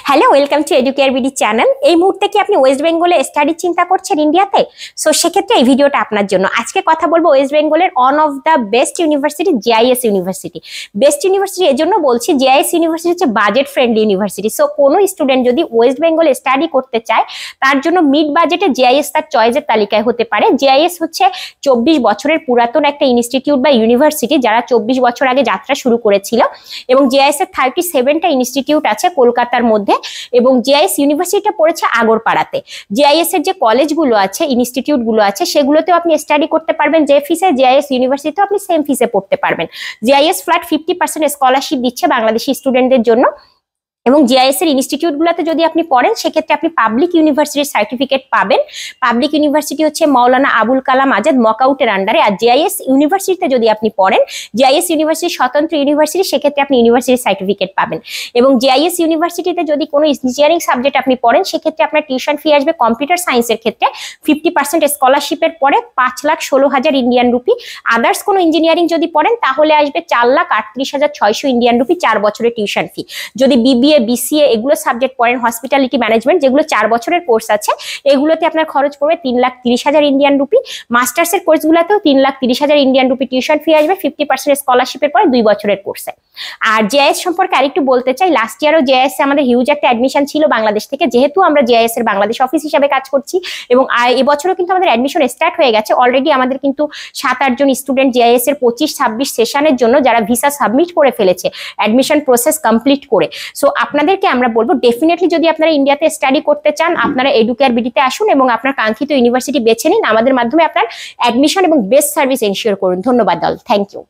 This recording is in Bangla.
Hello, welcome to educare BD channel. এই মুহূর্তে কি আপনি ওয়েস্ট বেঙ্গলে স্টাডি চিন্তা করছেন ইন্ডিয়াতে? সো সেক্ষেত্রে এই ভিডিওটা আপনার জন্য। আজকে কথা বলবো ওয়েস্ট বেঙ্গলের one of the best university, JIS university. Best university এজন্য বলছি, জেআইএস ইউনিভার্সিটি হচ্ছে বাজেট ফ্রেন্ডলি ইউনিভার্সিটি। সো কোনো স্টুডেন্ট যদি ওয়েস্ট বেঙ্গলে স্টাডি করতে চায়, তার জন্য মিড বাজেটে জেআইএস তার চয়েসের তালিকায় হতে পারে। জেআইএস হচ্ছে 24 বছরের পুরাতন একটা ইনস্টিটিউট বা ইউনিভার্সিটি, যারা 24 বছর আগে যাত্রা শুরু করেছিল। এবং জেআইএস এর 37টা ইনস্টিটিউট আছে কলকাতার মধ্যে, এবং জেআইএস ইউনিভার্সিটিটা পড়েছে আগরপাড়াতে। জেআইএস এর যে কলেজগুলো আছে, ইনস্টিটিউট গুলো আছে, সেগুলোতেও আপনি স্টাডি করতে পারবেন যে ফিসে, জেআইএস ইউনিভার্সিটিতেও আপনি সেম ফিসে পড়তে পারবেন। জেআইএস ফ্ল্যাট 50% স্কলারশিপ দিচ্ছে বাংলাদেশি স্টুডেন্টদের জন্য। এবং জেআইএস এর ইনস্টিটিউটগুলোতে যদি আপনি পড়েন, সেক্ষেত্রে আপনি পাবলিক ইউনিভার্সিটির সার্টিফিকেট পাবেন। পাবলিক ইউনিভার্সিটি হচ্ছে মাওলানা আবুল কালাম আজাদ মকআউটের আন্ডারে। আর জেআইএস ইউনিভার্সিটিতে যদি আপনি পড়েন, জেআইএস ইউনিভার্সিটি স্বতন্ত্র ইউনিভার্সিটি, সেক্ষেত্রে আপনি ইউনিভার্সিটির সার্টিফিকেট পাবেন। এবং জেআইএস ইউনিভার্সিটিতে যদি কোনো ইঞ্জিনিয়ারিং সাবজেক্ট আপনি পড়েন, সেক্ষেত্রে আপনার টিউশন ফি আসবে কম্পিউটার সায়েন্সের ক্ষেত্রে 50% স্কলারশিপের পরে 5,16,000 ইন্ডিয়ান রুপি। আদার্স কোনো ইঞ্জিনিয়ারিং যদি পড়েন, তাহলে আসবে 4,38,600 ইন্ডিয়ান রুপি 4 বছরের টিউশন ফি। যদি বিবিএ, বিসিএ এগুলো সাবজেক্ট পড়েন, হসপিটালিটি ম্যানেজমেন্ট যেগুলো 4 বছরের কোর্স আছে, এগুলোতে আপনার খরচ পড়বে 3,30,000 ইন্ডিয়ান রুপি। মাস্টার্স এর কোর্সগুলোতেও 3,30,000 ইন্ডিয়ান রুপি টিউশন ফি আসবে 50% স্কলারশিপের পরে 2 বছরের কোর্সে। আর জেআইএস সম্পর্কে আরেকটু বলতে চাই, লাস্ট ইয়ারও জেআইএস এ আমাদের হিউজ একটা অ্যাডমিশন ছিল বাংলাদেশ থেকে, যেহেতু আমরা জেআইএস এর বাংলাদেশ অফিস হিসাবে কাজ করছি। এবং এবছরও কিন্তু আমাদের অ্যাডমিশন স্টার্ট হয়ে গেছে অলরেডি। আমাদের কিন্তু 7-8 জন স্টুডেন্ট জেআইএস এর 25-26 সেশনের জন্য যারা ভিসা সাবমিট করে ফেলেছে অ্যাডমিশন প্রসেস কমপ্লিট করে। সো আপনাদেরকে আমরা বলবো, ডেফিনেটলি যদি আপনারা ইন্ডিয়াতে স্টাডি করতে চান, আপনারা এডুকেয়ার বিডিতে আসুন এবং আপনার কাঙ্ক্ষিত ইউনিভার্সিটি বেছে নিন। আমাদের মাধ্যমে আপনার অ্যাডমিশন এবং বেস্ট সার্ভিস এনশিওর করুন। ধন্যবাদ দল, থ্যাংক ইউ।